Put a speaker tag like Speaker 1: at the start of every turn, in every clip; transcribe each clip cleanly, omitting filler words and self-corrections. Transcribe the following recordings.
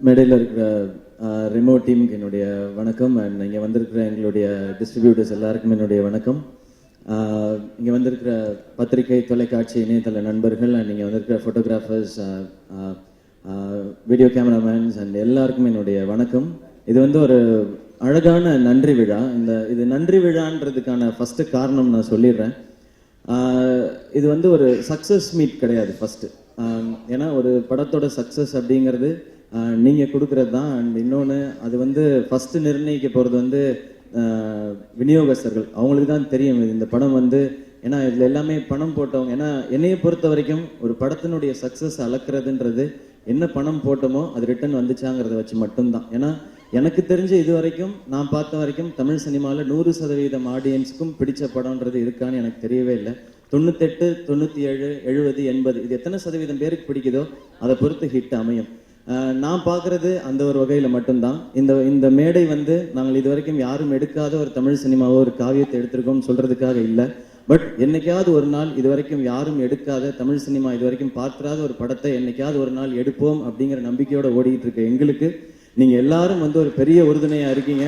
Speaker 1: மேடையில் இருக்கிற ரிமோட் டீமுக்கு என்னுடைய வணக்கம். அண்ட் இங்கே வந்திருக்கிற எங்களுடைய டிஸ்ட்ரிபியூட்டர்ஸ் எல்லாருக்கும் என்னுடைய வணக்கம். இங்கே வந்திருக்கிற பத்திரிகை, தொலைக்காட்சி, இணையதள நண்பர்கள் அண்ட் இங்கே வந்திருக்கிற ஃபோட்டோகிராஃபர்ஸ், வீடியோ கேமராமேன்ஸ் அண்ட் எல்லாருக்கும் என்னுடைய வணக்கம். இது வந்து ஒரு அழகான நன்றி விழா. இது நன்றி விழான்றதுக்கான ஃபஸ்ட்டு காரணம் நான் சொல்லிடுறேன். இது வந்து ஒரு சக்ஸஸ் மீட் கிடையாது ஃபஸ்ட்டு. ஏன்னா ஒரு படத்தோட சக்ஸஸ் அப்படிங்கிறது நீங்கள் கொடுக்குறது தான். அண்ட் இன்னொன்று, அது வந்து ஃபஸ்ட்டு நிர்ணயிக்க போகிறது வந்து விநியோகஸ்தர்கள். அவங்களுக்கு தான் தெரியும் இந்த படம் வந்து, ஏன்னா இதில் எல்லாமே பணம் போட்டவங்க. ஏன்னா என்னையை பொறுத்த வரைக்கும் ஒரு படத்தினுடைய சக்ஸஸ் அளக்கிறதுன்றது என்ன பணம் போட்டோமோ அது ரிட்டர்ன் வந்துச்சாங்கிறத வச்சு மட்டும்தான். ஏன்னா எனக்கு தெரிஞ்ச இது வரைக்கும் நான் பார்த்த வரைக்கும் தமிழ் சினிமாவில் 100% ஆடியன்ஸுக்கும் பிடிச்ச படம்ன்றது இருக்கான்னு எனக்கு தெரியவே இல்லை. 98, 97, 70, 80 இது எத்தனை சதவீதம் பேருக்கு பிடிக்குதோ அதை பொறுத்து ஹிட் அமையும். நான் பார்க்குறது அந்த ஒரு வகையில் மட்டும்தான். இந்த மேடை வந்து நாங்கள் இது வரைக்கும் யாரும் எடுக்காத ஒரு தமிழ் சினிமாவோ ஒரு காவியத்தை எடுத்திருக்கோம்னு சொல்கிறதுக்காக இல்லை. பட் என்னைக்காவது ஒரு நாள் இது வரைக்கும் யாரும் எடுக்காத, தமிழ் சினிமா இது வரைக்கும் பார்க்காத ஒரு படத்தை என்னைக்காவது ஒரு நாள் எடுப்போம் அப்படிங்கிற நம்பிக்கையோடு ஓடிக்கிட்டு இருக்க எங்களுக்கு நீங்கள் எல்லாரும் வந்து ஒரு பெரிய உறுதுணையாக இருக்கீங்க.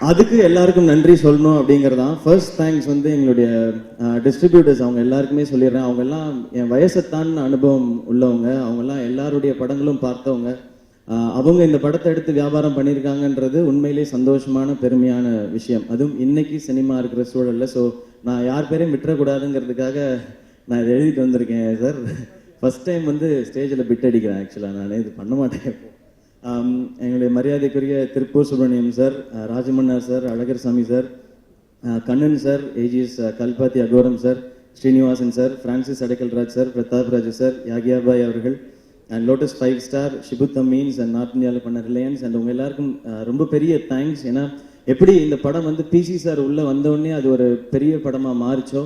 Speaker 1: அதுக்கு எல்லாருக்கும் நன்றி சொல்லணும் அப்படிங்கிறதான். ஃபர்ஸ்ட் தேங்க்ஸ் வந்து எங்களுடைய டிஸ்ட்ரிபியூட்டர்ஸ், அவங்க எல்லாருக்குமே சொல்லிடுறேன். அவங்க எல்லாம் என் வயசைத்தான் அனுபவம் உள்ளவங்க. அவங்கெல்லாம் எல்லாருடைய படங்களும் பார்த்தவங்க. அவங்க இந்த படத்தை எடுத்து வியாபாரம் பண்ணியிருக்காங்கன்றது உண்மையிலே சந்தோஷமான பெருமையான விஷயம். அதுவும் இன்னைக்கு சினிமா இருக்கிற சூழலில். ஸோ நான் யார் பேரையும் விட்டுறக்கூடாதுங்கிறதுக்காக நான் இதை எழுதிட்டு வந்திருக்கேன் சார். ஃபர்ஸ்ட் டைம் வந்து ஸ்டேஜில் பிட் அடிக்கிறேன். ஆக்சுவலாக நான் இது பண்ண மாட்டேன். எங்களுடைய மரியாதைக்குரிய Tiruppur Subramaniam sir, Rajamannar sir, Alagar Sami sir, Kannan sir, AGS Kalpathi Aghoram sir, Srinivasan sir, Francis Adaikalraj sir, Pratap Raju sir, யாகியாபாய் அவர்கள், and Lotus 5 star, Shibu Thameens and north இந்தியாவில் பண்ண ரிலையன்ஸ் அண்ட் உங்கள் எல்லாருக்கும் ரொம்ப பெரிய தேங்க்ஸ். ஏன்னா எப்படி இந்த படம் வந்து பிசி சார் உள்ளே வந்தோடனே அது ஒரு பெரிய படமாக மாறிச்சோ,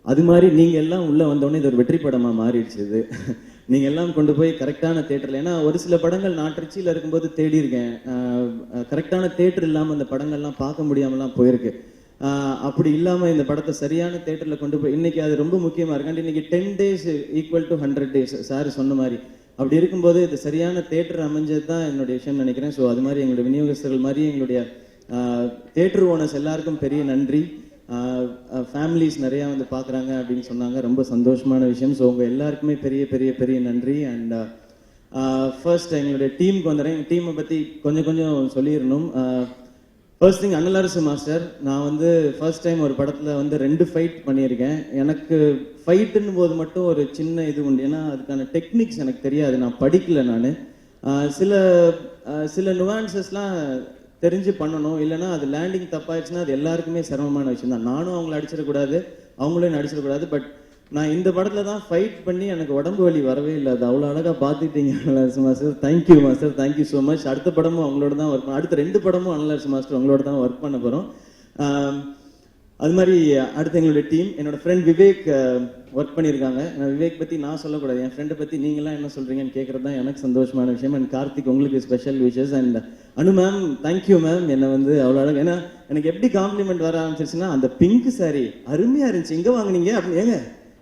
Speaker 1: அது மாதிரி நீங்கள் எல்லாம் உள்ளே வந்தோடனே இது ஒரு வெற்றி படமாக மாறிடுச்சு. இது நீங்கள் எல்லாம் கொண்டு போய் கரெக்டான தேட்டரில், ஏன்னா ஒரு சில படங்கள் நான் திருச்சியில் இருக்கும்போது தேடி இருக்கேன், கரெக்டான தேட்டர் இல்லாமல் அந்த படங்கள்லாம் பார்க்க முடியாமலாம் போயிருக்கு. அப்படி இல்லாமல் இந்த படத்தை சரியான தேட்டரில் கொண்டு போய், இன்னைக்கு அது ரொம்ப முக்கியமாக இருக்கு. இன்னைக்கு 10 days equal to 100 days sir சொன்ன மாதிரி. அப்படி இருக்கும்போது இது சரியான தேட்டர் அமைஞ்சது தான் என்னுடைய விஷயம் நினைக்கிறேன். ஸோ அது மாதிரி எங்களுடைய விநியோகஸ்தர்கள் மாதிரி எங்களுடைய தேட்டர் ஓனர்ஸ் எல்லாருக்கும் பெரிய நன்றி. ஃபேமிலிஸ் நிறையா வந்து பார்க்குறாங்க அப்படின்னு சொன்னாங்க, ரொம்ப சந்தோஷமான விஷயம். ஸோ உங்கள் எல்லாருக்குமே பெரிய பெரிய பெரிய நன்றி. அண்ட் ஃபர்ஸ்ட் எங்களுடைய டீமுக்கு வந்துடுறேன். எங்கள் டீமை பற்றி கொஞ்சம் சொல்லிடணும். First thing, Annalarasu master. நான் வந்து ஃபர்ஸ்ட் டைம் ஒரு படத்தில் வந்து 2 ஃபைட் பண்ணியிருக்கேன். எனக்கு ஃபைட்டுன்னு போது மட்டும் ஒரு சின்ன இது உண்டு. ஏன்னா அதுக்கான டெக்னிக்ஸ் எனக்கு தெரியாது, நான் படிக்கல. நான் சில நுவான்சஸ்லாம் தெரிஞ்சு பண்ணணும், இல்லைன்னா அது லேண்டிங் தப்பாயிடுச்சுன்னா அது எல்லாருக்குமே சிரமமான விஷயம் தான். நானும் அவங்கள அடிச்சிடக்கூடாது, அவங்களே அடிச்சிடக்கூடாது. பட் நான் இந்த படத்தில் தான் ஃபைட் பண்ணி எனக்கு உடம்பு வலி வரவே இல்லை. அது அவ்வளோ அழகாக பார்த்துட்டீங்க Annalarasu master. Thank you master, thank you so much. அடுத்த படமும் அவங்களோட தான் ஒர்க் பண்ண, அடுத்த 2 படமும் அன்னலரசு மாஸ்டர் அவங்களோட தான் ஒர்க் பண்ண போகிறோம். அது மாதிரி அடுத்து எங்களுடைய டீம், என்னோட ஃப்ரெண்ட் விவேக் ஒர்க் பண்ணியிருக்காங்க. விவேக் பற்றி நான் சொல்லக்கூடாது, என் ஃப்ரெண்டை பற்றி நீங்களாம் என்ன சொல்கிறீங்கன்னு கேட்குறது தான் எனக்கு சந்தோஷமான விஷயம். அண்ட் கார்த்திக், உங்களுக்கு special wishes. And Anu ma'am, thank you ma'am. என்னை வந்து அவ்வளோ அழகு. ஏன்னா எனக்கு எப்படி காம்ப்ளிமெண்ட் வர ஆரம்பிச்சிருச்சுன்னா, அந்த பிங்க் சாரி அருமையாக இருந்துச்சு, எங்கே வாங்கினீங்க அப்படின்னு ஏங்க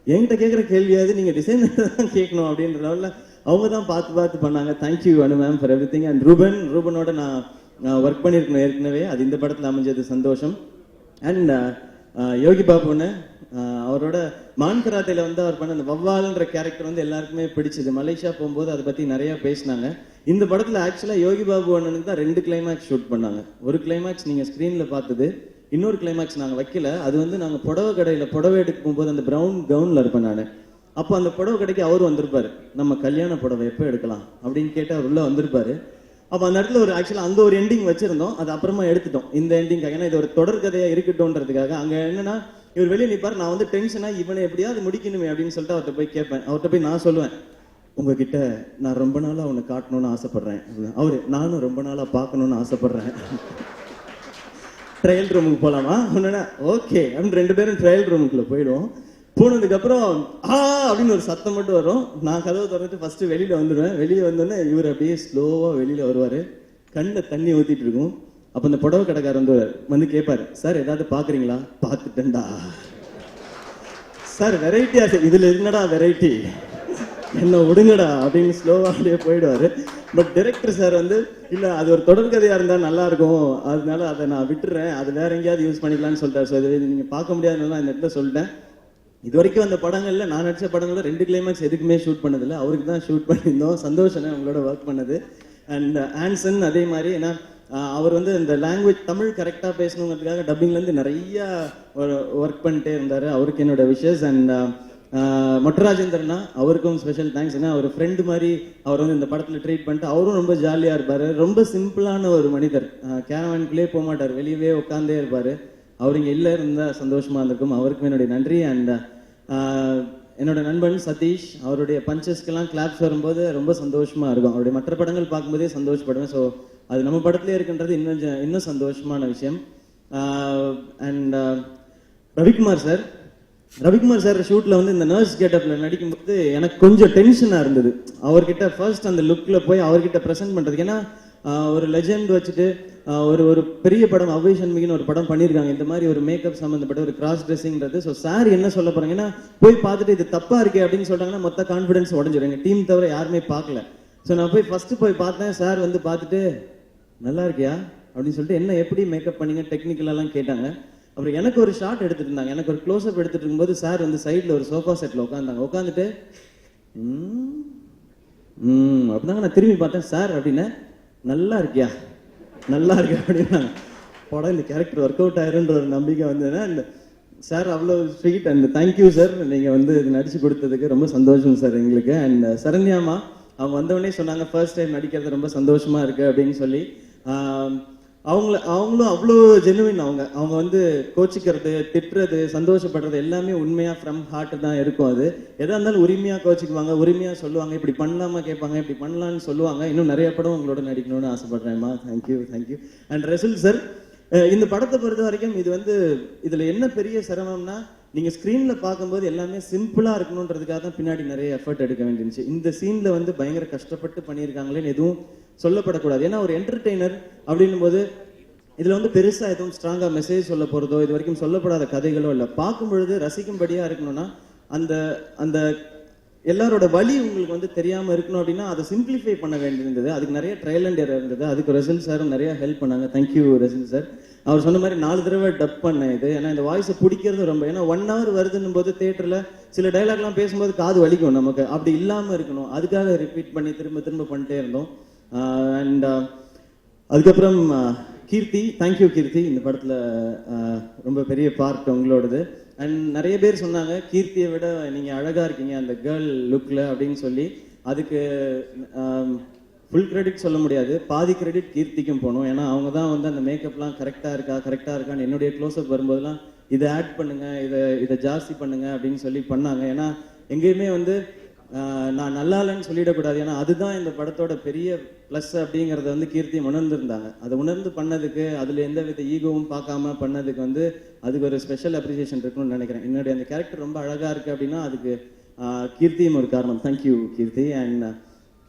Speaker 1: என்கிட்ட கேட்குற கேள்வியாவது நீங்கள் டிசைனர் தான் கேட்கணும் அப்படின்ற லெவலில் அவங்க தான் பார்த்து பண்ணாங்க. Thank you Anu ma'am for everything. And ரூபனோட நான் ஒர்க் பண்ணியிருக்கணும் ஏற்கனவே, அது இந்த படத்தில் அமைஞ்சது சந்தோஷம். அண்ட் யோகி பாபுன்னு அவரோட மான் கராத்தேல வந்து அவர் பண்ண அந்த வவ்வால்ன்ற கேரக்டர் வந்து எல்லாருக்குமே பிடிச்சது. மலேசியா போகும்போது அதை பற்றி நிறையா பேசினாங்க. இந்த படத்தில் ஆக்சுவலாக யோகி பாபு அண்ணனுக்கு தான் 2 கிளைமேக்ஸ் ஷூட் பண்ணாங்க. ஒரு கிளைமேக்ஸ் நீங்கள் ஸ்க்ரீனில் பார்த்தது, இன்னொரு கிளைமேக்ஸ் நாங்கள் வைக்கல. அது வந்து நாங்கள் புடவை கடையில் புடவை எடுக்கும் போது அந்த ப்ரௌன் கவுனில் இருப்பேன் நான். அப்போ அந்த புடவை கடைக்கு அவர் வந்திருப்பார், நம்ம கல்யாண புடவை எப்போ எடுக்கலாம் அப்படின்னு கேட்டு அவர் உள்ளே வந்திருப்பார். அப்போ அந்த இடத்துல ஒரு ஆக்சுவலாக அங்கே ஒரு எண்டிங் வச்சிருந்தோம், அது அப்புறமா எடுத்துட்டோம் இந்த எண்டிங்காக. ஏன்னா இது ஒரு தொடர் கதையாக இருக்கட்டும்ன்றதுக்காக. அங்கே என்னன்னா, இவர் வெளியே நிற்பார், நான் வந்து டென்ஷனாக இவனை எப்படியாவது முடிக்கணுமே அப்படின்னு சொல்லிட்டு அவர்கிட்ட போய் கேட்பேன். அவர்கிட்ட போய் நான் சொல்லுவேன், உங்ககிட்ட நான் ரொம்ப நாளாக அவனை காட்டணும்னு ஆசைப்பட்றேன். அவரு, நானும் ரொம்ப நாளாக பார்க்கணுன்னு ஆசைப்பட்றேன். ட்ரையல் ரூமுக்கு போகலாமா ஒன்றுனா ஓகே அப்படின்னு 2 பேரும் ட்ரையல் ரூமுக்குள்ளே போயிடுவோம். போனதுக்கப்புறம் அப்படின்னு ஒரு சத்தம் மட்டும் வரும். நான் கதவை திறந்துட்டு ஃபர்ஸ்ட் வெளியில் வந்துடுவேன். வெளியே வந்தோடனே இவர் அப்படியே ஸ்லோவாக வெளியில் வருவார், கண்ணில் தண்ணி ஊற்றிட்டு இருக்கும். அப்போ அந்த புடவை கடைக்காரர் வந்து கேட்பாரு, சார் ஏதாவது பார்க்குறீங்களா? பார்த்துட்டேன்டா சார், வெரைட்டியா சார், இதில் என்னடா வெரைட்டி என்ன விடுங்கடா அப்படின்னு ஸ்லோவா அப்படியே போயிடுவாரு. பட் டைரக்டர் சார் வந்து இல்ல அது ஒரு தொடர்கதையா இருந்தா நல்லா இருக்கும், அதனால அதை நான் விட்டுறேன், அது வேற எங்கேயாவது யூஸ் பண்ணிக்கலாம்னு சொல்லிட்டாரு. ஸோ இது நீங்க பார்க்க முடியாதுன்னு இந்த இடத்துல சொல்லிட்டேன். இது வரைக்கும் அந்த படங்கள்ல நான் நடிச்ச படங்கள்ல 2 கிளைமேக்ஸ் எதுக்குமே ஷூட் பண்ணதில்லை, அவருக்கு தான் ஷூட் பண்ணியிருந்தோம். சந்தோஷம் உங்களோட ஒர்க் பண்ணது. அண்ட் ஆன்சன் அதே மாதிரி, ஏன்னா அவர் வந்து இந்த லாங்குவேஜ் தமிழ் கரெக்டாக பேசணுங்கிறதுக்காக டப்பிங்லேருந்து நிறைய ஒர்க் பண்ணிட்டே இருந்தார். அவருக்கு என்னோட விஷஸ். அண்ட் மொட்டராஜேந்திரனா அவருக்கும் ஸ்பெஷல் தேங்க்ஸ். ஏன்னா அவர் ஃப்ரெண்டு மாதிரி அவர் வந்து இந்த படத்தில் ட்ரீட் பண்ணிட்டு அவரும் ரொம்ப ஜாலியாக இருப்பார். ரொம்ப சிம்பிளான ஒரு மனிதர், கேரவானுக்குள்ளே போக மாட்டார், வெளியவே உட்காந்தே இருப்பார். அவர் இங்கே இல்லை இருந்தால் சந்தோஷமாக இருந்திருக்கும். அவருக்கும் என்னுடைய நன்றி. அண்ட் என்னோட நண்பன் சதீஷ், அவருடைய பஞ்சஸ்க்கெல்லாம் கிளாப்ஸ் வரும்போது ரொம்ப சந்தோஷமாக இருக்கும். அவருடைய மற்ற படங்கள் பார்க்கும்போதே சந்தோஷப்படுவேன். ஸோ அது நம்ம படத்துலேயே இருக்குன்றது இன்னும் சந்தோஷமான விஷயம். அண்ட் ரவிக்குமார் சார் ஷூட்டில் வந்து இந்த நர்ஸ் கெட்டப்பில் நடிக்கும்போது எனக்கு கொஞ்சம் டென்ஷனாக இருந்தது. அவர்கிட்ட ஃபர்ஸ்ட் அந்த லுக்கில் போய் அவர்கிட்ட ப்ரெசென்ட் பண்ணுறதுக்கு. ஏன்னா ஒரு லெஜெண்ட் வச்சுட்டு ஒரு பெரிய படம் அவ்வை சண்முகின்னு ஒரு படம் பண்ணியிருக்காங்க, இந்த மாதிரி ஒரு மேக்கப் சம்மந்தப்பட்ட ஒரு கிராஸ் ட்ரெஸ்ஸிங்கிறது. ஸோ சார் என்ன சொல்ல போறாங்க, ஏன்னா போய் பார்த்துட்டு இது தப்பா இருக்கே அப்படின்னு சொல்றாங்கன்னா மொத்த கான்ஃபிடன்ஸ் உடஞ்சிடும். எங்க டீம் தவிர யாருமே பார்க்கல. ஸோ நான் போய் பார்த்தேன். சார் வந்து பார்த்துட்டு நல்லா இருக்கியா அப்படின்னு சொல்லிட்டு என்ன எப்படி மேக்கப் பண்ணீங்க டெக்னிக்கலெல்லாம் கேட்டாங்க. அப்புறம் எனக்கு ஒரு ஷாட் எடுத்துட்டு இருந்தாங்க. எனக்கு ஒரு க்ளோஸ்அப் எடுத்துட்டு இருக்கும்போது சார் வந்து சைடில் ஒரு சோஃபா செட்டில் உட்காந்துட்டு அப்படிதாங்க. நான் திரும்பி பார்த்தேன், சார் அப்படின்னு நல்லா இருக்கியா அப்படின்னா படம் இந்த கேரக்டர் ஒர்க் அவுட் ஆயிருன்ற ஒரு நம்பிக்கை வந்ததுன்னா இந்த சார் அவ்வளோ ஸ்வீட். அண்ட் தேங்க்யூ சார், நீங்கள் வந்து இது நடிச்சு கொடுத்ததுக்கு ரொம்ப சந்தோஷம் சார் எங்களுக்கு. அண்ட் சரண்யாமா அவங்க வந்தவொடனே சொன்னாங்க ஃபர்ஸ்ட் டைம் நடிக்கிறது ரொம்ப சந்தோஷமா இருக்கு அப்படின்னு சொல்லி. அவங்களும் அவ்வளோ ஜெனுவின். அவங்க வந்து கோச்சிக்கிறது, திட்டுறது, சந்தோஷப்படுறது எல்லாமே உண்மையா ஃப்ரம் ஹார்ட் தான் இருக்கும். அது எதா இருந்தாலும் உரிமையா கோச்சிக்குவாங்க, உரிமையா சொல்லுவாங்க, இப்படி பண்ணலாமா கேட்பாங்க, இப்படி பண்ணலான்னு சொல்லுவாங்க. இன்னும் நிறைய படம் உங்களோட நடிக்கணும்னு ஆசைப்படுறேன்மா. தேங்க்யூ. அண்ட் ரசூல் சார், இந்த படத்தை பொறுத்த வரைக்கும் இது வந்து இதுல என்ன பெரிய சிரமம்னா, நீங்க ஸ்கிரீன்ல பார்க்கும்போது எல்லாமே சிம்பிளா இருக்கணும்ன்றதுக்காக தான் பின்னாடி நிறைய எஃபர்ட் எடுக்க வேண்டியிருந்துச்சு. இந்த சீன்ல வந்து பயங்கர கஷ்டப்பட்டு பண்ணியிருக்காங்களேன்னு எதுவும் சொல்லப்படக்கூடாது. ஏன்னா ஒரு என்டர்டெய்னர் அப்படின்னும் போது இதுல வந்து பெருசா எதுவும் ஸ்ட்ராங்கா மெசேஜ் சொல்ல போறதோ இது வரைக்கும் சொல்லப்படாத கதைகளோ இல்லை. பார்க்கும் பொழுது ரசிக்கும்படியா இருக்கணும்னா அந்த அந்த எல்லாரோட வழி உங்களுக்கு வந்து தெரியாம இருக்கணும் அப்படின்னா அதை சிம்பிளிஃபை பண்ண வேண்டியிருந்தது. அதுக்கு நிறைய ட்ரையல் அண்ட் எரர் இருந்தது. அதுக்கு ரசில் சாரும் நிறைய ஹெல்ப் பண்ணாங்க. Thank you Russell sir. அவர் சொன்ன மாதிரி 4 தடவை டப் பண்ணேன் இது. ஏன்னா இந்த வாய்ஸை பிடிக்கிறது ரொம்ப, ஏன்னா 1 hour வருதுன்னும் போது தியேட்டர்ல சில டைலாக்லாம் பேசும்போது காது வலிக்கும் நமக்கு. அப்படி இல்லாம இருக்கணும், அதுக்காக ரிப்பீட் பண்ணி திரும்ப பண்ணிட்டே இருந்தோம். அண்ட் அதுக்கப்புறம் கீர்த்தி, தேங்க்யூ கீர்த்தி. இந்த படத்துல ரொம்ப பெரிய பார்ட் உங்களோடது. அண்ட் நிறைய பேர் சொன்னாங்க கீர்த்தியை விட நீங்க அழகா இருக்கீங்க அந்த கேர்ள் லுக்ல அப்படின்னு சொல்லி. அதுக்கு ஃபுல் கிரெடிட் சொல்ல முடியாது, பாதி கிரெடிட் கீர்த்திக்கும் போகணும். ஏன்னா அவங்க தான் வந்து அந்த மேக்கப்லாம் கரெக்டாக இருக்கான்னு என்னுடைய க்ளோஸ்அப் வரும்போதெல்லாம் இதை ஆட் பண்ணுங்க, இதை ஜாஸ்தி பண்ணுங்க அப்படின்னு சொல்லி பண்ணாங்க. ஏன்னா எங்கேயுமே வந்து நான் நல்லா இல்லைன்னு சொல்லிடக்கூடாது, ஏன்னா அதுதான் இந்த படத்தோட பெரிய ப்ளஸ் அப்படிங்கிறத வந்து கீர்த்தி உணர்ந்துருந்தாங்க. அதை உணர்ந்து பண்ணதுக்கு, அதில் எந்த வித ஈகோவும் பார்க்காம பண்ணதுக்கு வந்து அதுக்கு ஒரு ஸ்பெஷல் அப்ரிசியேஷன் இருக்குன்னு நினைக்கிறேன். என்னுடைய அந்த கேரக்டர் ரொம்ப அழகாக இருக்குது அப்படின்னா அதுக்கு கீர்த்தியும் ஒரு காரணம். Thank you Keerthi. அண்ட்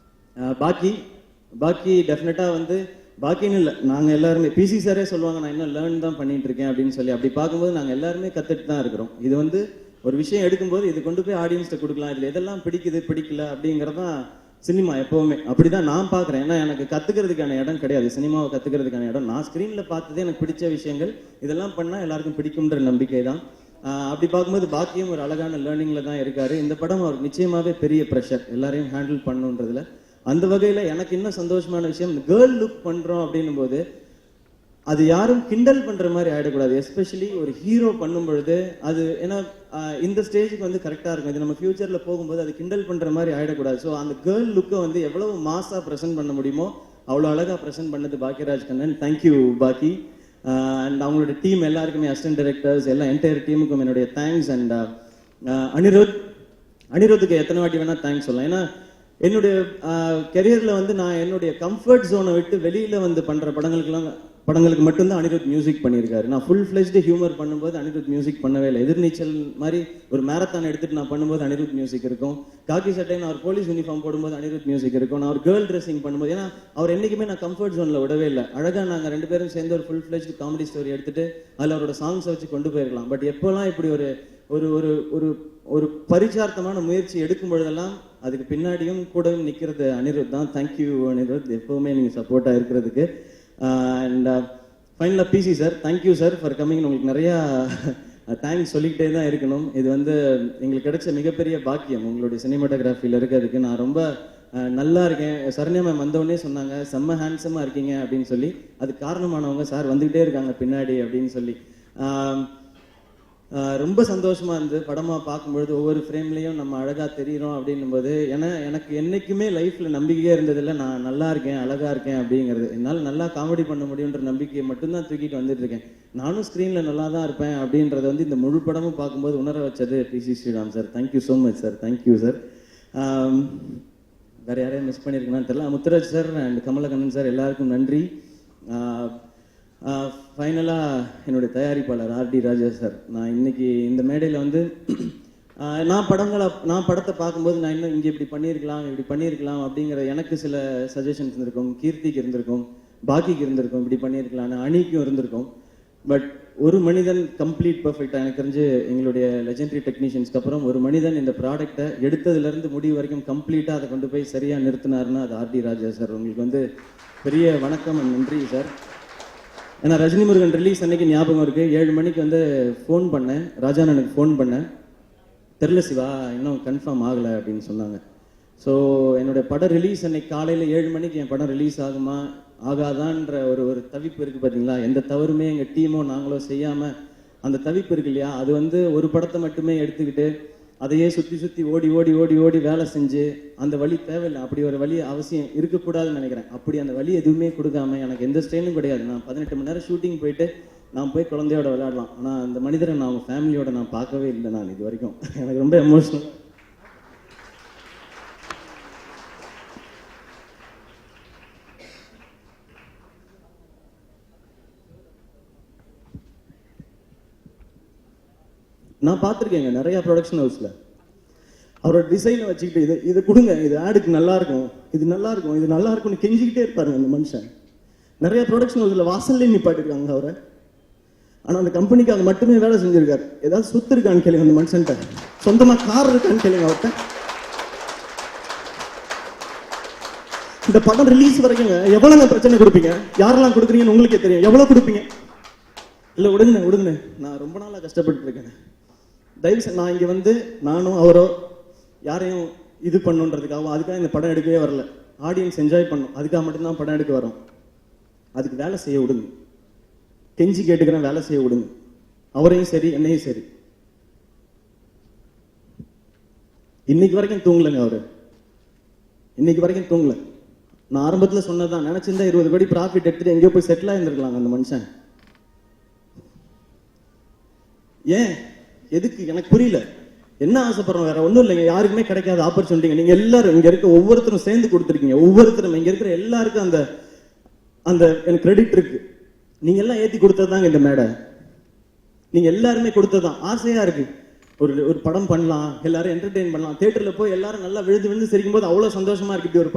Speaker 1: பாக்கி டெஃபினட்டாக வந்து பாக்கின்னு இல்லை, நாங்கள் எல்லாருமே பிசி சாரே சொல்லுவாங்க நான் இன்னும் லேர்ன் தான் பண்ணிட்டு இருக்கேன் அப்படின்னு சொல்லி. அப்படி பார்க்கும்போது நாங்கள் எல்லாருமே கற்றுட்டு தான் இருக்கிறோம். இது வந்து ஒரு விஷயம் எடுக்கும்போது இது கொண்டு போய் ஆடியன்ஸ்கிட்ட கொடுக்கலாம், இதில் எதெல்லாம் பிடிக்கல அப்படிங்கிறதான் சினிமா எப்போவுமே. அப்படிதான் நான் பார்க்குறேன். ஏன்னா எனக்கு கற்றுக்கிறதுக்கான இடம் கிடையாது, சினிமாவை கற்றுக்கிறதுக்கான இடம் நான் ஸ்க்ரீனில் பார்த்ததே எனக்கு பிடிச்ச விஷயங்கள், இதெல்லாம் பண்ணால் எல்லாருக்கும் பிடிக்கும்ன்ற நம்பிக்கை தான். அப்படி பார்க்கும்போது பாக்கியும் ஒரு அழகான லேர்னிங்கில் தான் இருக்காரு. இந்த படம் அவர் நிச்சயமாகவே பெரிய ப்ரெஷர் எல்லாரையும் ஹேண்டில் பண்ணுன்றதுல. அந்த வகையில் எனக்கு இன்னும் சந்தோஷமான விஷயம், இந்த கேர்ள் லுக் பண்ணுறோம் அப்படின்னும் போது அது யாரும் கிண்டல் பண்ணுற மாதிரி ஆகிடக்கூடாது. எஸ்பெஷலி ஒரு ஹீரோ பண்ணும் பொழுது அது ஏன்னா இந்த ஸ்டேஜுக்கு வந்து கரெக்டாக இருக்கும். இது நம்ம ஃபியூச்சரில் போகும்போது அது கிண்டல் பண்ணுற மாதிரி ஆகிடக்கூடாது. ஸோ அந்த கேர்ள் லுக்கை வந்து எவ்வளவு மாஸாக ப்ரெசென்ட் பண்ண முடியுமோ அவ்வளோ அழகாக ப்ரெசென்ட் பண்ணது பாக்கியராஜ் கண்ணன். தேங்க்யூ பாக்கி. அண்ட் அவங்களோட டீம் எல்லாருக்குமே, அசிஸ்டன்ட் டைரக்டர்ஸ் எல்லாம் என்டையர் டீமுக்கும் என்னுடைய தேங்க்ஸ். அண்ட் அனிருத்துக்கு எத்தனை வாட்டி வேணால் தேங்க்ஸ் சொல்லலாம். ஏன்னா என்னுடைய கெரியரில் வந்து நான் என்னுடைய கம்ஃபர்ட் ஜோனை விட்டு வெளியில் வந்து பண்ணுற படங்களுக்கு மட்டும்தான் அனிருத் மியூசிக் பண்ணியிருக்காரு. நான் ஃபுல் ஃப்ளெஜ்டு ஹியூமர் பண்ணும்போது அனிருத் மியூசிக் பண்ணவே இல்லை. எதிர்நீச்சல் மாதிரி ஒரு மேரத்தான் எடுத்துட்டு நான் பண்ணும்போது அனிருத் மியூசிக் இருக்கும். காக்கி சட்டை நான் ஒரு போலீஸ் யூனிஃபார்ம் போடும்போது அனிருத் மியூசிக் இருக்கும். நான் ஒரு கேர்ள் ட்ரெஸ்ஸிங் பண்ணும்போது, ஏன்னா அவர் என்றைக்குமே நான் கம்ஃபர்ட் ஜோனில் விடவே இல்லை. அழகாக நாங்கள் 2 பேரும் சேர்ந்து ஒரு ஃபுல் ஃப்ளெஜ்டு காமெடி ஸ்டோரி எடுத்துட்டு அதில் அவரோட சாங்ஸை வச்சு கொண்டு போயிருக்கலாம். பட் எப்போல்லாம் இப்படி ஒரு ஒரு ஒரு ஒரு பரிச்சார்த்தமான முயற்சி எடுக்கும் பொழுதெல்லாம் அதுக்கு பின்னாடியும் கூட நிற்கிறது அனிருத் தான். தேங்க்யூ அனிருத், எப்போவுமே நீங்கள் சப்போர்ட்டாக இருக்கிறதுக்கு. அண்ட் ஃபைனலாக PC sir, thank you sir for coming. உங்களுக்கு நிறையா தேங்க்ஸ் சொல்லிக்கிட்டே தான் இருக்கணும். இது வந்து எங்களுக்கு கிடைச்ச மிகப்பெரிய பாக்கியம் உங்களுடைய சினிமாட்டோகிராஃபியில் இருக்கிறதுக்கு. நான் ரொம்ப நல்லா இருக்கேன். சரண்யா மேம் வந்தோடனே சொன்னாங்க செம்ம ஹேண்ட்ஸமாக இருக்கீங்க அப்படின்னு சொல்லி. அதுக்கு காரணமானவங்க சார் வந்துக்கிட்டே இருக்காங்க பின்னாடி அப்படின்னு சொல்லி. ரொம்ப சந்தோஷமா இருந்து படமா பார்க்கும்பொழுது ஒவ்வொரு ஃப்ரேம்லையும் நம்ம அழகா தெரிகிறோம் அப்படின்னும் போது, ஏன்னா எனக்கு என்னைக்குமே லைஃப்ல நம்பிக்கையே இருந்ததில்லை நான் நல்லா இருக்கேன் அழகா இருக்கேன் அப்படிங்கிறது. என்னால் நல்லா காமெடி பண்ண முடியுன்ற நம்பிக்கையை மட்டும்தான் தூக்கிட்டு வந்துட்டு இருக்கேன். நானும் ஸ்க்ரீன்ல நல்லா தான் இருப்பேன் அப்படின்றத வந்து இந்த முழு படமும் பார்க்கும்போது உணர வச்சது PC Sreeram sir. Thank you so much sir. Thank you sir. வேற யாரையும் மிஸ் பண்ணியிருக்கேன்னு தெரியல. Muthuraj sir and Kamalakannan sir எல்லாருக்கும் நன்றி. ஃபைனலாக என்னுடைய தயாரிப்பாளர் ஆர்டி ராஜா சார். நான் இன்னைக்கு இந்த மேடையில் வந்து நான் படத்தை பார்க்கும்போது நான் இன்னும் இங்கே இப்படி பண்ணியிருக்கலாம் அப்படிங்கிற எனக்கு சில சஜஷன்ஸ் இருந்திருக்கும். கீர்த்திக்கு இருந்திருக்கும், பாக்கிக்கு இருந்திருக்கும், இப்படி பண்ணியிருக்கலாம்னு அணிக்கும் இருந்திருக்கும். பட் ஒரு மனிதன் கம்ப்ளீட் பர்ஃபெக்டாக எனக்கு தெரிஞ்சு எங்களுடைய லெஜெண்டரி டெக்னீஷியன்ஸ்க்கு அப்புறம் ஒரு மனிதன் இந்த ப்ராடக்டை எடுத்ததுலேருந்து முடிவு வரைக்கும் கம்ப்ளீட்டாக அதை கொண்டு போய் சரியாக நிறுத்தினாருன்னா அது ஆர்டி ராஜா சார். உங்களுக்கு வந்து பெரிய வணக்கம் அண்ட் நன்றி சார். ஏன்னா ரஜினி முருகன் ரிலீஸ் அன்னைக்கு ஞாபகம் இருக்குது, 7 மணிக்கு வந்து ஃபோன் பண்ணேன், ராஜானனுக்கு ஃபோன் பண்ணேன். தெரில சிவா இன்னும் கன்ஃபார்ம் ஆகலை அப்படின்னு சொன்னாங்க. ஸோ என்னுடைய படம் ரிலீஸ் அன்னைக்கு காலையில் 7 மணிக்கு என் படம் ரிலீஸ் ஆகுமா ஆகாதான்ற ஒரு தவிப்பு இருக்குது பார்த்தீங்களா. எந்த தவறுமே எங்கள் டீமோ நாங்களோ செய்யாமல் அந்த தவிப்பு இருக்கு இல்லையா, அது வந்து ஒரு படத்தை மட்டுமே எடுத்துக்கிட்டு அதையே சுற்றி ஓடி வேலை செஞ்சு அந்த வழி தேவையில்லை. அப்படி ஒரு வழி அவசியம் இருக்கக்கூடாதுன்னு நினைக்கிறேன். அப்படி அந்த வழி எதுவுமே கொடுக்காம எனக்கு எந்த ஸ்ட்ரெயினும் கிடையாது. நான் 18 மணி நேரம் ஷூட்டிங் போயிட்டு நான் போய் குழந்தையோட விளையாடலாம். ஆனால் அந்த மனிதரை நான் அவங்க ஃபேமிலியோட நான் பார்க்கவே இல்லை நான் இது வரைக்கும். எனக்கு ரொம்ப எமோஷனல். நான் பார்த்துருக்கேங்க நிறையா ப்ரொடக்ஷன் ஹவுஸில் அவரோட டிசைனை வச்சுக்கிட்டு இதை கொடுங்க, இது ஆடுக்கு நல்லா இருக்கும், இது நல்லா இருக்கும்னு கெஞ்சிக்கிட்டே இருப்பாருங்க அந்த மனுஷன். நிறைய ப்ரொடக்ஷன் ஹவுஸில் வாசல்லே நிப்பாட்டிருக்காங்க அவரை. ஆனால் அந்த கம்பெனிக்கு மட்டுமே வேலை செஞ்சிருக்காரு. ஏதாவது சொத்து இருக்கான்னு கேளுங்க அந்த மனுஷன்ட்ட, சொந்தமாக கார் இருக்கான்னு கேளுங்க அவர்கிட்ட. இந்த படம் ரிலீஸ் வரைக்குங்க எவ்வளோங்க பிரச்சனை கொடுப்பீங்க, யாரெல்லாம் கொடுக்குறீங்கன்னு உங்களுக்கே தெரியும். எவ்வளோ கொடுப்பீங்க? இல்லை விடுங்க, நான் ரொம்ப நாளாக கஷ்டப்பட்டு இருக்கேன். தயவுசெய்து நான் இங்கே வந்து நானும் அவரோ யாரையும் இது பண்ணுன்றதுக்காக அதுக்காக இந்த படம் எடுக்கவே வரல. ஆடியன்ஸ் என்ஜாய் பண்ணும் அதுக்காக மட்டும்தான் படம் எடுக்க வரோம். அதுக்கு வேலை செய்ய விடுங்க, கெஞ்சி கேட்டுக்கிறேன், வேலை செய்ய விடுங்க. அவரையும் சரி என்னையும் சரி. இன்னைக்கு வரைக்கும் தூங்கலைங்க அவரு, இன்னைக்கு வரைக்கும் தூங்கல. நான் ஆரம்பத்தில் சொன்னதான், நினைச்சிருந்தா 20 கோடி ப்ராஃபிட் எடுத்துட்டு எங்கேயோ போய் செட்டில் ஆயிருந்திருக்கலாங்க அந்த மனுஷன். ஏன் எதுக்கு எனக்கு புரியல. என்ன ஆசைப்படுறோம், வேற ஒன்றும் இல்லைங்க. யாருக்குமே கிடைக்காத ஆப்பர்ச்சுனிட்டிங்க நீங்க எல்லாரும் இங்க இருக்க ஒவ்வொருத்தரும் சேர்ந்து கொடுத்துருக்கீங்க. ஒவ்வொருத்தரும் இங்க இருக்கிற எல்லாருக்கும் அந்த அந்த எனக்கு கிரெடிட் இருக்கு. நீங்க எல்லாம் ஏத்தி கொடுத்ததாங்க இந்த மேடை, நீங்க எல்லாருமே கொடுத்ததான். ஆசையா இருக்கு ஒரு படம் பண்ணலாம், எல்லாரும் என்டர்டெயின் பண்ணலாம், தியேட்டர்ல போய் எல்லாரும் நல்லா விழுந்து சிரிக்கும் போது அவ்வளவு சந்தோஷமா இருக்கு. இப்படி ஒரு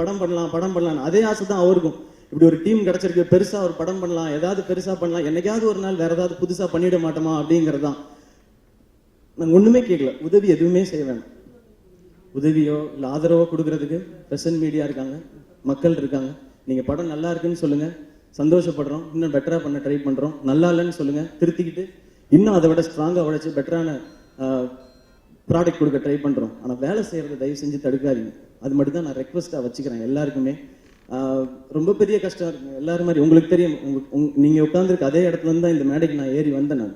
Speaker 1: படம் பண்ணலாம் அதே ஆசை தான் அவருக்கும். இப்படி ஒரு டீம் கிடைச்சிருக்கு, பெருசா ஒரு படம் பண்ணலாம், ஏதாவது பெருசா பண்ணலாம், என்னைக்காவது ஒரு நாள் வேற ஏதாவது புதுசா பண்ணிட மாட்டோமா அப்படிங்கறதுதான். நாங்க ஒண்ணுமே கேட்கல, உதவி எதுவுமே செய்ய வேண்டாம். உதவியோ இல்லை ஆதரவோ கொடுக்கறதுக்கு பிரசன்ட் மீடியா இருக்காங்க, மக்கள் இருக்காங்க. நீங்க படம் நல்லா இருக்குன்னு சொல்லுங்க, சந்தோஷப்படுறோம், இன்னும் பெட்டரா பண்ண ட்ரை பண்றோம். நல்லா இல்லைன்னு சொல்லுங்க, திருத்திக்கிட்டு இன்னும் அதை விட ஸ்ட்ராங்கா உழைச்சு பெட்டரான ப்ராடக்ட் கொடுக்க ட்ரை பண்றோம். ஆனா வேலை செய்யறதை தயவு செஞ்சு தடுக்காதீங்க. அது மட்டும் தான் நான் ரெக்வஸ்டா வச்சுக்கிறேன் எல்லாருக்குமே. ரொம்ப பெரிய கஷ்டம் இருக்குங்க எல்லாரும் மாதிரி. உங்களுக்கு தெரியும், நீங்க உட்காந்துருக்க அதே இடத்துல இருந்து தான் இந்த மேடைக்கு நான் ஏறி வந்தேன் நான்.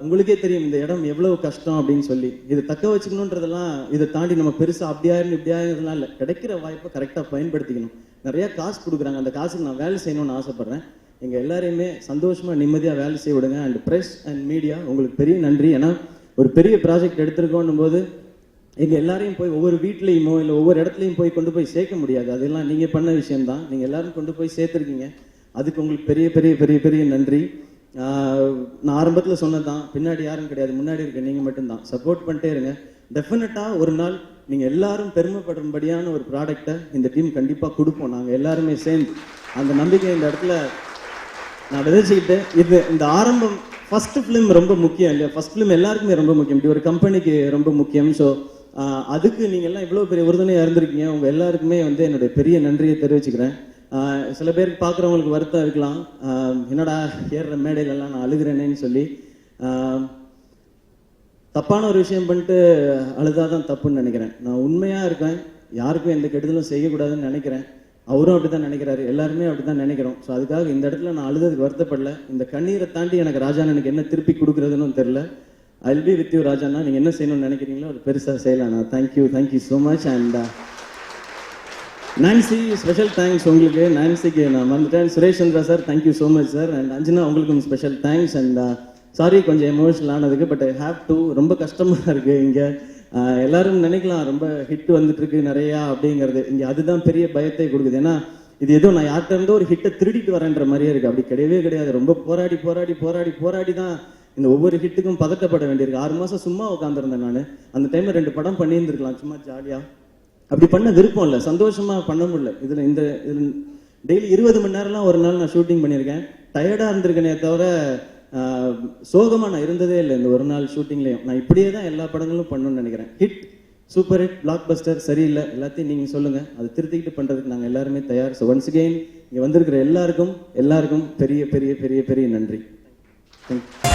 Speaker 1: உங்களுக்கே தெரியும் இந்த இடம் எவ்வளவு கஷ்டம் அப்படின்னு சொல்லி. இதை தக்க வச்சுக்கணுன்றதெல்லாம் இதை தாண்டி நம்ம பெருசா இப்படியாயிருந்ததுலாம் இல்லை. கிடைக்கிற வாய்ப்பை கரெக்டாக பயன்படுத்திக்கணும். நிறைய காசு கொடுக்குறாங்க, அந்த காசுக்கு நான் வேலை செய்யணும்னு ஆசைப்படுறேன். எங்க எல்லாரையுமே சந்தோஷமா நிம்மதியா வேலை செய்ய விடுங்க. அண்ட் பிரஸ் அண்ட் மீடியா உங்களுக்கு பெரிய நன்றி. ஏன்னா ஒரு பெரிய ப்ராஜெக்ட் எடுத்திருக்கோன்னும் போது எங்க எல்லாரையும் போய் ஒவ்வொரு வீட்லையுமோ இல்லை ஒவ்வொரு இடத்துலையும் போய் கொண்டு போய் சேர்க்க முடியாது. அதெல்லாம் நீங்க பண்ண விஷயம்தான். நீங்க எல்லாரும் கொண்டு போய் சேர்த்துருக்கீங்க, அதுக்கு உங்களுக்கு பெரிய பெரிய பெரிய பெரிய நன்றி. நான் ஆரம்பத்தில் சொன்னதான், பின்னாடி யாரும் கிடையாது, முன்னாடி இருக்க நீங்க மட்டும்தான். சப்போர்ட் பண்ணிட்டே இருங்க. டெஃபினட்டா ஒரு நாள் நீங்க எல்லாரும் பெருமைப்படும்படியான ஒரு ப்ராடக்டை இந்த டீம் கண்டிப்பா கொடுப்போம். நாங்க எல்லாருமே சேர்ந்து அந்த நம்பிக்கை இந்த இடத்துல நான் விதைச்சுக்கிட்டு இந்த ஆரம்பம் ஃபர்ஸ்ட் ஃபிலிம் ரொம்ப முக்கியம் இல்லையா? ஃபர்ஸ்ட் ஃபிலிம் எல்லாருக்குமே ரொம்ப முக்கியம், இப்படி ஒரு கம்பெனிக்கு ரொம்ப முக்கியம். ஸோ அதுக்கு நீங்கள் எல்லாம் இவ்வளோ பெரிய உறுதுணையாக இருந்திருக்கீங்க. உங்கள் எல்லாருக்குமே வந்து என்னுடைய பெரிய நன்றியை தெரிவிச்சுக்கிறேன். சில பேருக்கு பார்க்குறவங்களுக்கு வருத்தம் இருக்கலாம், என்னடா ஏறுற மேடையிலலாம் நான் அழுகிறேனேன்னு சொல்லி. தப்பான ஒரு விஷயம் பண்ணிட்டு அழுதாதான் தப்புன்னு நினைக்கிறேன். நான் உண்மையாக இருக்கேன், யாருக்கும் எந்த கெடுதலும் செய்யக்கூடாதுன்னு நினைக்கிறேன். அவரும் அப்படி தான் நினைக்கிறாரு, எல்லாருமே அப்படி தான் நினைக்கிறோம். ஸோ அதுக்காக இந்த இடத்துல நான் அழுததுக்கு வருத்தப்படல. இந்த கண்ணீரை தாண்டி எனக்கு ராஜாண்ணனுக்கு என்ன திருப்பி கொடுக்குறதுன்னு தெரில. ஐல் பி வித் யூ ராஜாண்ணா. நீங்கள் என்ன செய்யணும்னு நினைக்கிறீங்களோ ஒரு பெருசாக செய்யலாண்ணா. Thank you so much. And Nancy, special thanks உங்களுக்கு. நான்சிக்கு நான் வந்துட்டேன். Suresh Chandra sir, thank you so much sir. And Anjana உங்களுக்கும் ஸ்பெஷல் தேங்க்ஸ். அண்ட் சாரி கொஞ்சம் எமோஷனல் ஆனதுக்கு, பட் ஐ ஹாவ் டு. ரொம்ப கஷ்டமாக இருக்குது இங்கே. எல்லாரும் நினைக்கலாம் ரொம்ப ஹிட் வந்துட்டு இருக்கு நிறையா அப்படிங்கிறது. இங்கே அதுதான் பெரிய பயத்தை கொடுக்குது. ஏன்னா இது ஏதோ நான் யார்கிட்ட இருந்தோ ஒரு ஹிட்டை திருடிட்டு வரேன்ற மாதிரியே இருக்குது. அப்படி கிடையவே கிடையாது. ரொம்ப போராடி தான் இந்த ஒவ்வொரு ஹிட்டுக்கும் பதட்டப்பட வேண்டியிருக்கு. 6 மாதம் சும்மா உட்காந்துருந்தேன் நான். அந்த டைமில் 2 படம் பண்ணியிருந்துருக்கலாம் சும்மா ஜாலியாக. அப்படி பண்ண விருப்பம் இல்லை, சந்தோஷமாக பண்ண முடியல. இதில் டெய்லி 20 மணி நேரம்லாம் ஒரு நாள் நான் ஷூட்டிங் பண்ணியிருக்கேன். டயர்டாக இருந்திருக்கேனே தவிர சோகமாக நான் இருந்ததே இல்லை இந்த ஒரு நாள் ஷூட்டிங்லேயும். நான் இப்படியே தான் எல்லா படங்களும் பண்ணணும்னு நினைக்கிறேன். Hit, super hit, black Bastar சரியில்லை, எல்லாத்தையும் நீங்கள் சொல்லுங்கள். அதை திருத்திக்கிட்டு பண்ணுறதுக்கு நாங்கள் எல்லாருமே தயார். ஸோ ஒன்ஸ் அகெயின் இங்கே வந்திருக்கிற எல்லாருக்கும் பெரிய பெரிய பெரிய பெரிய நன்றி. தேங்க்யூ.